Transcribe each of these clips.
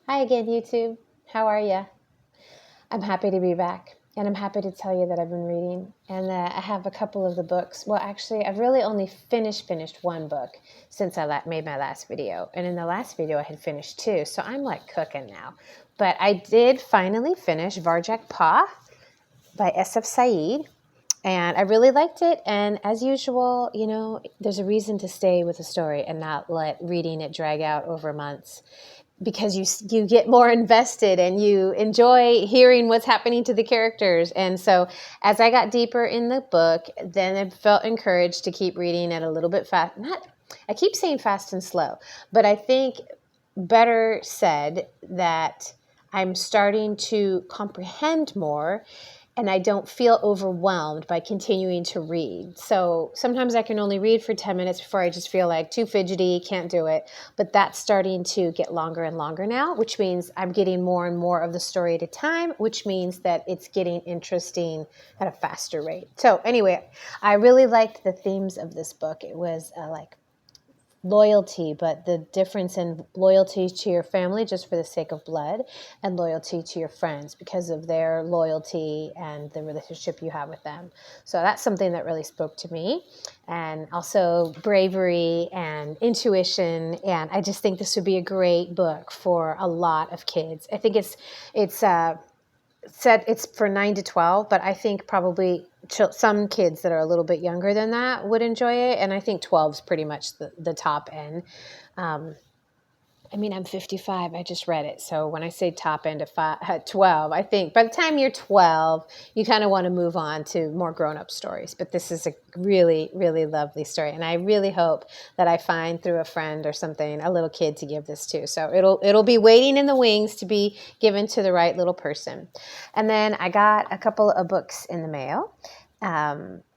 Hi again, YouTube. How are ya? I'm happy to be back, and I'm happy to tell you that I've been reading, and I have a couple of the books. Well, actually, I've really only finished one book since I made my last video, and in the last video, I had finished two, so I'm like cooking now. But I did finally finish Varjak Paw by S.F. Said, and I really liked it. And as usual, there's a reason to stay with a story and not let reading it drag out over months, because you get more invested and you enjoy hearing what's happening to the characters. And so as I got deeper in the book, then I felt encouraged to keep reading at a little bit fast. Not, I keep saying fast and slow, but I think better said that I'm starting to comprehend more, and I don't feel overwhelmed by continuing to read. So sometimes I can only read for 10 minutes before I just feel like too fidgety, can't do it. But that's starting to get longer and longer now, which means I'm getting more and more of the story at a time, which means that it's getting interesting at a faster rate. So anyway, I really liked the themes of this book. It was like loyalty, but the difference in loyalty to your family just for the sake of blood, and loyalty to your friends because of their loyalty and the relationship you have with them. So that's something that really spoke to me. And also bravery and intuition. And I just think this would be a great book for a lot of kids. I think it's said it's for 9 to 12, but I think probably some kids that are a little bit younger than that would enjoy it. And I think 12 is pretty much the top end. Um, I'm 55. I just read it. So when I say top end of 12, I think by the time you're 12, you kind of want to move on to more grown-up stories. But this is a really, really lovely story. And I really hope that I find through a friend or something, a little kid to give this to. So it'll be waiting in the wings to be given to the right little person. And then I got a couple of books in the mail.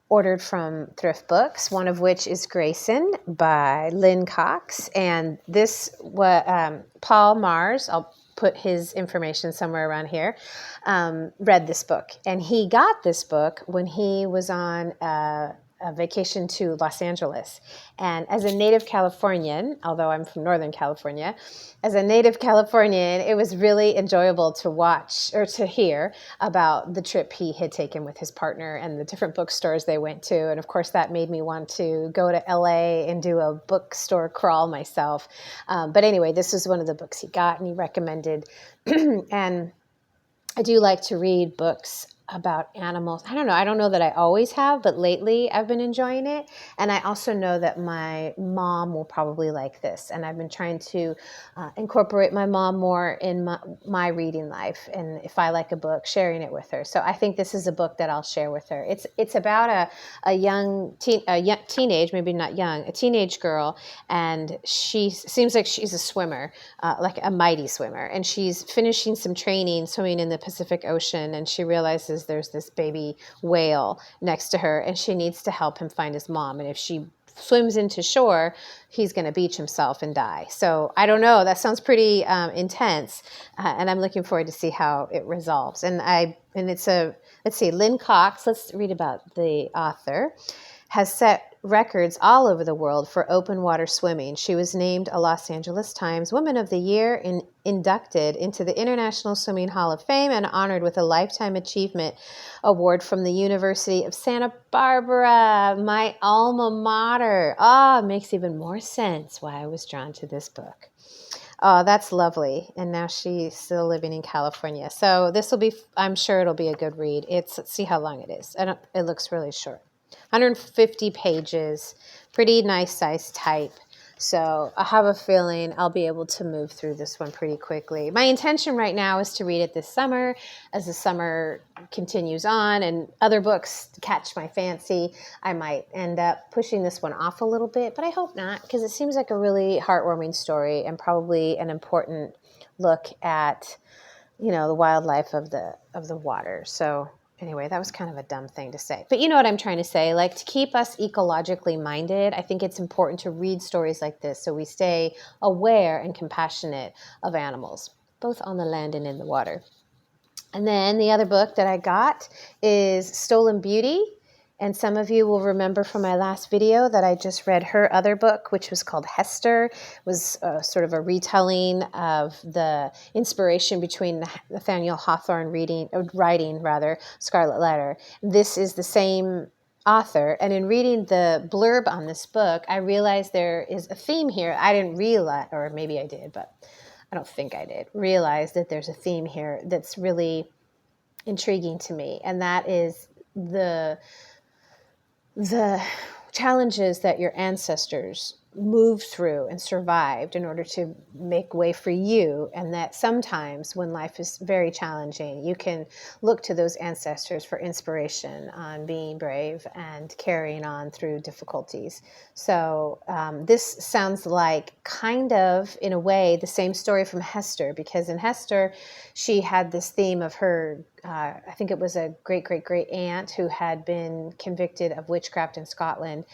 Ordered from Thrift Books, one of which is Grayson by Lynn Cox. And this, Paul Mars, I'll put his information somewhere around here, read this book. And he got this book when he was on a vacation to Los Angeles. And as a native Californian, although I'm from Northern California, as a native Californian, it was really enjoyable to watch or to hear about the trip he had taken with his partner and the different bookstores they went to. And of course, that made me want to go to LA and do a bookstore crawl myself. But anyway, this was one of the books he got and he recommended. And I do like to read books about animals. I don't know. I don't know that I always have, but lately I've been enjoying it. And I also know that my mom will probably like this. And I've been trying to incorporate my mom more in my reading life. And if I like a book, sharing it with her. So I think this is a book that I'll share with her. It's about a young teenage, maybe not young, a teenage girl. And she seems like she's a swimmer, like a mighty swimmer. And she's finishing some training swimming in the Pacific Ocean. And she realizes there's this baby whale next to her and she needs to help him find his mom. And if she swims into shore, he's going to beach himself and die. So I don't know. That sounds pretty intense. And I'm looking forward to see how it resolves. And it's let's see, Lynn Cox, let's read about the author, has set records all over the world for open water swimming. She was named a Los Angeles Times Woman of the Year and inducted into the International Swimming Hall of Fame and honored with a Lifetime Achievement Award from the University of Santa Barbara, my alma mater. It makes even more sense why I was drawn to this book. Oh, that's lovely. And now she's still living in California. So this will be, I'm sure it'll be a good read. Let's see how long it is. It looks really short. 150 pages, pretty nice size type. So I have a feeling I'll be able to move through this one pretty quickly. My intention right now is to read it this summer. As the summer continues on and other books catch my fancy, I might end up pushing this one off a little bit, but I hope not, because it seems like a really heartwarming story and probably an important look at, the wildlife of the water. So anyway, that was kind of a dumb thing to say. But you know what I'm trying to say? Like, to keep us ecologically minded, I think it's important to read stories like this so we stay aware and compassionate of animals, both on the land and in the water. And then the other book that I got is Stolen Beauty. And some of you will remember from my last video that I just read her other book, which was called Hester. It was sort of a retelling of the inspiration between Nathaniel Hawthorne writing Scarlet Letter. This is the same author. And in reading the blurb on this book, I realized there is a theme here. I didn't realize, or maybe I did, but I don't think I did, realize that there's a theme here that's really intriguing to me. And that is the challenges that your ancestors moved through and survived in order to make way for you, and that sometimes when life is very challenging, you can look to those ancestors for inspiration on being brave and carrying on through difficulties. So this sounds like kind of, in a way, the same story from Hester, because in Hester, she had this theme of her I think it was a great aunt who had been convicted of witchcraft in Scotland,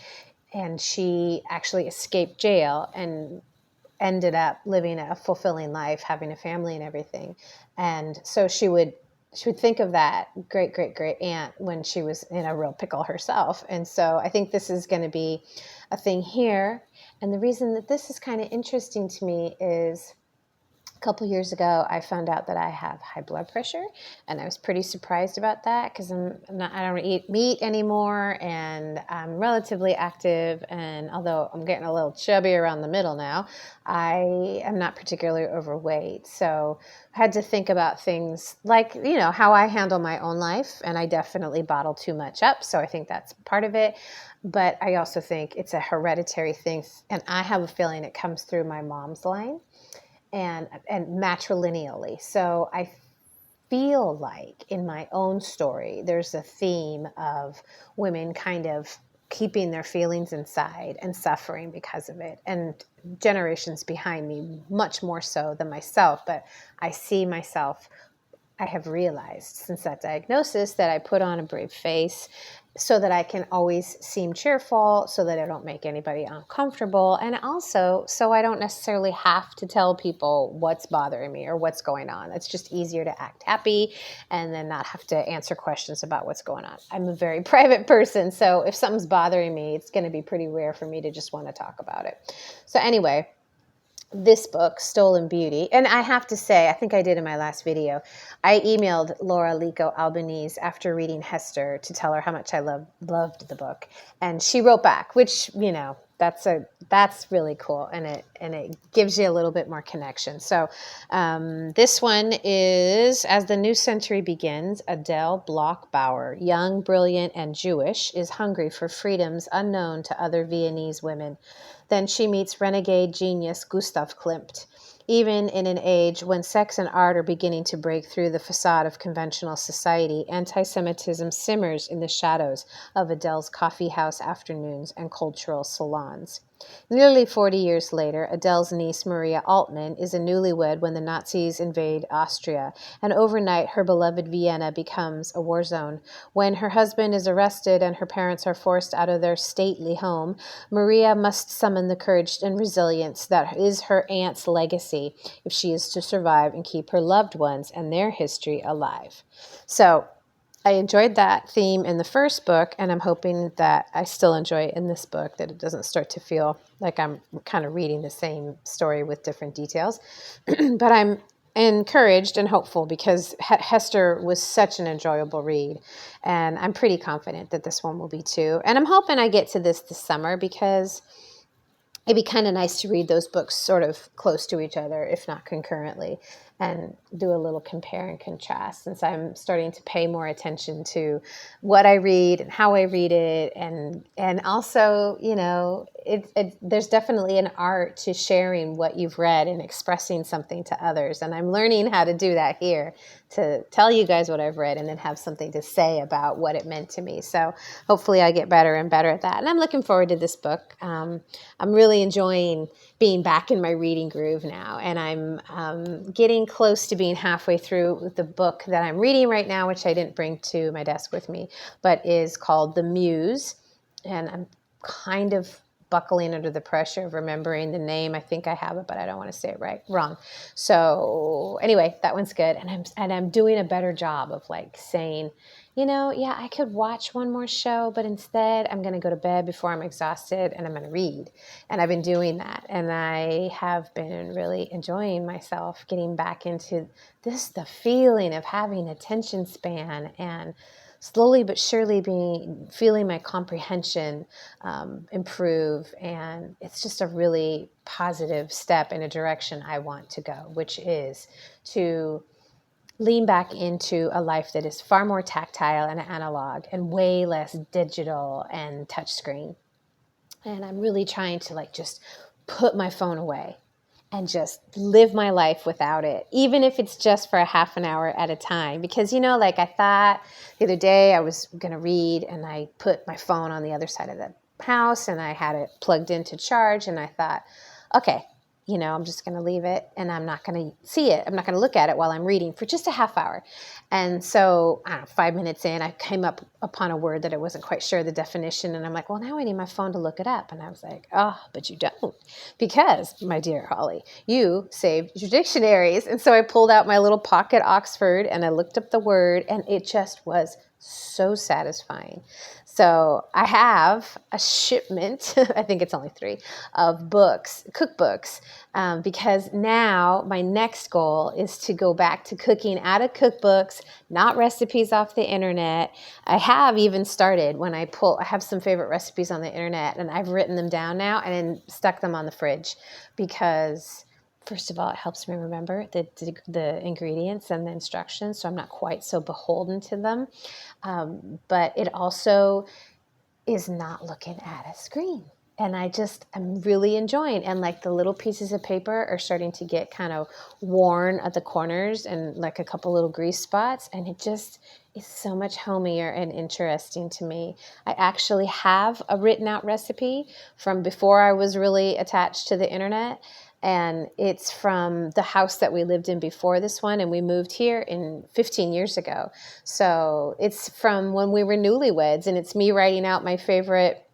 and she actually escaped jail and ended up living a fulfilling life, having a family and everything. And so she would think of that great aunt when she was in a real pickle herself. And so I think this is going to be a thing here. And the reason that this is kind of interesting to me is, a couple years ago, I found out that I have high blood pressure, and I was pretty surprised about that because I don't eat meat anymore, and I'm relatively active. And although I'm getting a little chubby around the middle now, I am not particularly overweight. So I had to think about things like, how I handle my own life, and I definitely bottle too much up. So I think that's part of it. But I also think it's a hereditary thing, and I have a feeling it comes through my mom's line and matrilineally. So I feel like in my own story, there's a theme of women kind of keeping their feelings inside and suffering because of it. And generations behind me, much more so than myself, but I see myself, I have realized since that diagnosis that I put on a brave face so that I can always seem cheerful, so that I don't make anybody uncomfortable, and also so I don't necessarily have to tell people what's bothering me or what's going on. It's just easier to act happy and then not have to answer questions about what's going on. I'm a very private person, so if something's bothering me, it's going to be pretty rare for me to just want to talk about it. So anyway, this book, Stolen Beauty, and I have to say, I think I did in my last video, I emailed Laura Lico Albanese after reading Hester to tell her how much I loved the book, and she wrote back, which, that's really cool, and it gives you a little bit more connection. So this one is, as the new century begins, Adele Bloch-Bauer, young, brilliant, and Jewish, is hungry for freedoms unknown to other Viennese women. Then she meets renegade genius Gustav Klimt. Even in an age when sex and art are beginning to break through the facade of conventional society, anti-Semitism simmers in the shadows of Adele's coffee house afternoons and cultural salons. Nearly 40 years later, Adele's niece Maria Altmann is a newlywed when the Nazis invade Austria, and overnight her beloved Vienna becomes a war zone. When her husband is arrested and her parents are forced out of their stately home, Maria must summon the courage and resilience that is her aunt's legacy if she is to survive and keep her loved ones and their history alive. So I enjoyed that theme in the first book, and I'm hoping that I still enjoy it in this book, that it doesn't start to feel like I'm kind of reading the same story with different details. But I'm encouraged and hopeful because Hester was such an enjoyable read, and I'm pretty confident that this one will be too. And I'm hoping I get to this summer because it'd be kind of nice to read those books sort of close to each other, if not concurrently, and do a little compare and contrast, since I'm starting to pay more attention to what I read and how I read it. And also, there's definitely an art to sharing what you've read and expressing something to others. And I'm learning how to do that here, to tell you guys what I've read and then have something to say about what it meant to me. So hopefully I get better and better at that. And I'm looking forward to this book. I'm really enjoying being back in my reading groove now. And I'm getting close to being halfway through the book that I'm reading right now, which I didn't bring to my desk with me, but is called The Muse. And I'm kind of buckling under the pressure of remembering the name. I think I have it, but I don't want to say it wrong. So anyway, that one's good. And I'm doing a better job of like saying, yeah, I could watch one more show, but instead I'm going to go to bed before I'm exhausted and I'm going to read. And I've been doing that. And I have been really enjoying myself getting back into the feeling of having attention span and slowly but surely feeling my comprehension improve. And it's just a really positive step in a direction I want to go, which is to lean back into a life that is far more tactile and analog and way less digital and touchscreen. And I'm really trying to like just put my phone away and just live my life without it, even if it's just for a half an hour at a time. Because, like I thought the other day I was going to read and I put my phone on the other side of the house and I had it plugged in to charge. And I thought, okay, I'm just going to leave it and I'm not going to see it. I'm not going to look at it while I'm reading for just a half hour. And so, I don't know, 5 minutes in, I came upon a word that I wasn't quite sure the definition. And I'm like, well, now I need my phone to look it up. And I was like, oh, but you don't. Because, my dear Holly, you saved your dictionaries. And so I pulled out my little pocket Oxford and I looked up the word and it just was so satisfying. So I have a shipment, I think it's only 3, of books, cookbooks, because now my next goal is to go back to cooking out of cookbooks, not recipes off the internet. I have even started I have some favorite recipes on the internet and I've written them down now and then stuck them on the fridge because first of all, it helps me remember the ingredients and the instructions, so I'm not quite so beholden to them. But it also is not looking at a screen. And I'm really enjoying. And like the little pieces of paper are starting to get kind of worn at the corners and like a couple little grease spots. And it just is so much homier and interesting to me. I actually have a written out recipe from before I was really attached to the internet. And it's from the house that we lived in before this one. And we moved here 15 years ago. So it's from when we were newlyweds. And it's me writing out my favorite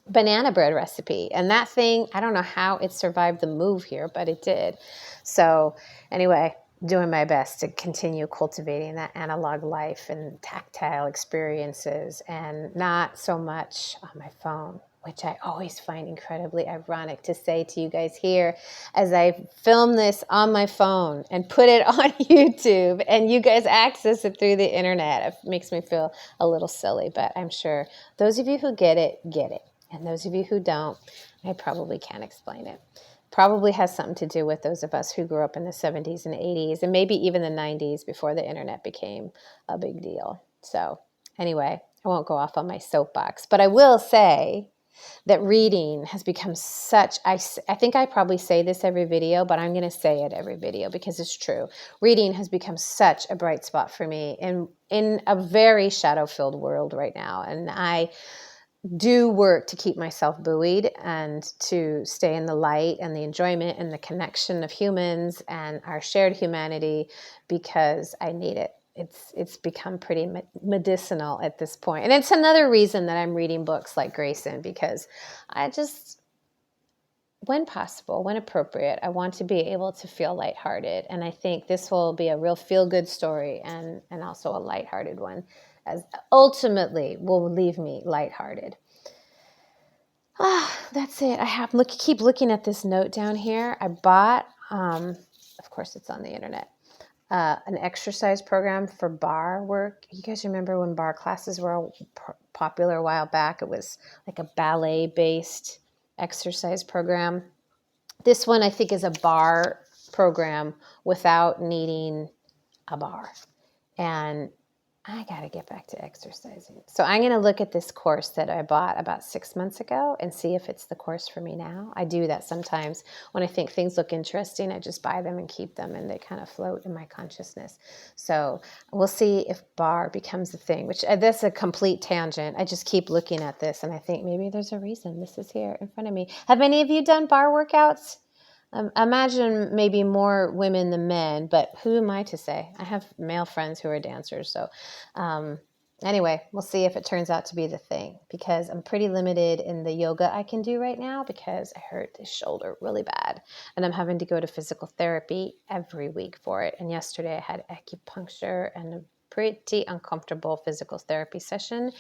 banana bread recipe. And that thing, I don't know how it survived the move here, but it did. So anyway, doing my best to continue cultivating that analog life and tactile experiences and not so much on my phone, which I always find incredibly ironic to say to you guys here as I film this on my phone and put it on YouTube and you guys access it through the internet. It makes me feel a little silly, but I'm sure those of you who get it, get it. And those of you who don't, I probably can't explain it. Probably has something to do with those of us who grew up in the 70s and 80s and maybe even the 90s before the internet became a big deal. So anyway, I won't go off on my soapbox, but I will say that reading has become I think I probably say this every video, but I'm going to say it every video because it's true. Reading has become such a bright spot for me in a very shadow-filled world right now. And I do work to keep myself buoyed and to stay in the light and the enjoyment and the connection of humans and our shared humanity because I need it. It's become pretty medicinal at this point. And it's another reason that I'm reading books like Grayson because I just, when possible, when appropriate, I want to be able to feel lighthearted. And I think this will be a real feel-good story and also a lighthearted one, as ultimately will leave me lighthearted. That's it. Keep looking at this note down here. I bought, of course it's on the internet, an exercise program for bar work. You guys remember when bar classes were popular a while back? It was like a ballet-based exercise program. This one I think is a bar program without needing a bar. And I got to get back to exercising. So I'm going to look at this course that I bought about 6 months ago and see if it's the course for me now. I do that sometimes when I think things look interesting. I just buy them and keep them and they kind of float in my consciousness. So we'll see if bar becomes a thing, which that's a complete tangent. I just keep looking at this and I think maybe there's a reason this is here in front of me. Have any of you done bar workouts? Imagine maybe more women than men, but who am I to say? I have male friends who are dancers, so Anyway, we'll see if it turns out to be the thing, because I'm pretty limited in the yoga I can do right now because I hurt this shoulder really bad and I'm having to go to physical therapy every week for it. And yesterday I had acupuncture and a pretty uncomfortable physical therapy session.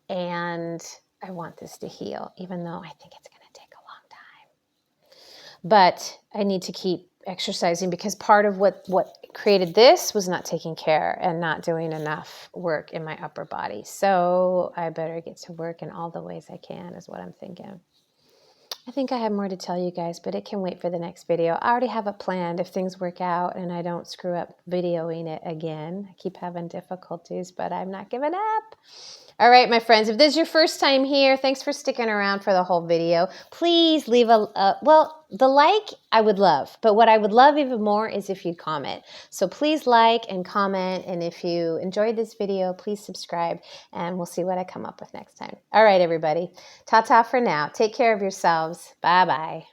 And I want this to heal, even though I think it's going to take a long time. But I need to keep exercising because part of what created this was not taking care and not doing enough work in my upper body. So I better get to work in all the ways I can is what I'm thinking. I think I have more to tell you guys, but it can wait for the next video. I already have it planned if things work out and I don't screw up videoing it again. I keep having difficulties, but I'm not giving up. All right, my friends, if this is your first time here, thanks for sticking around for the whole video. Please leave well, the like I would love, but what I would love even more is if you'd comment. So please like and comment, and if you enjoyed this video, please subscribe, and we'll see what I come up with next time. All right, everybody, ta-ta for now. Take care of yourselves. Bye-bye.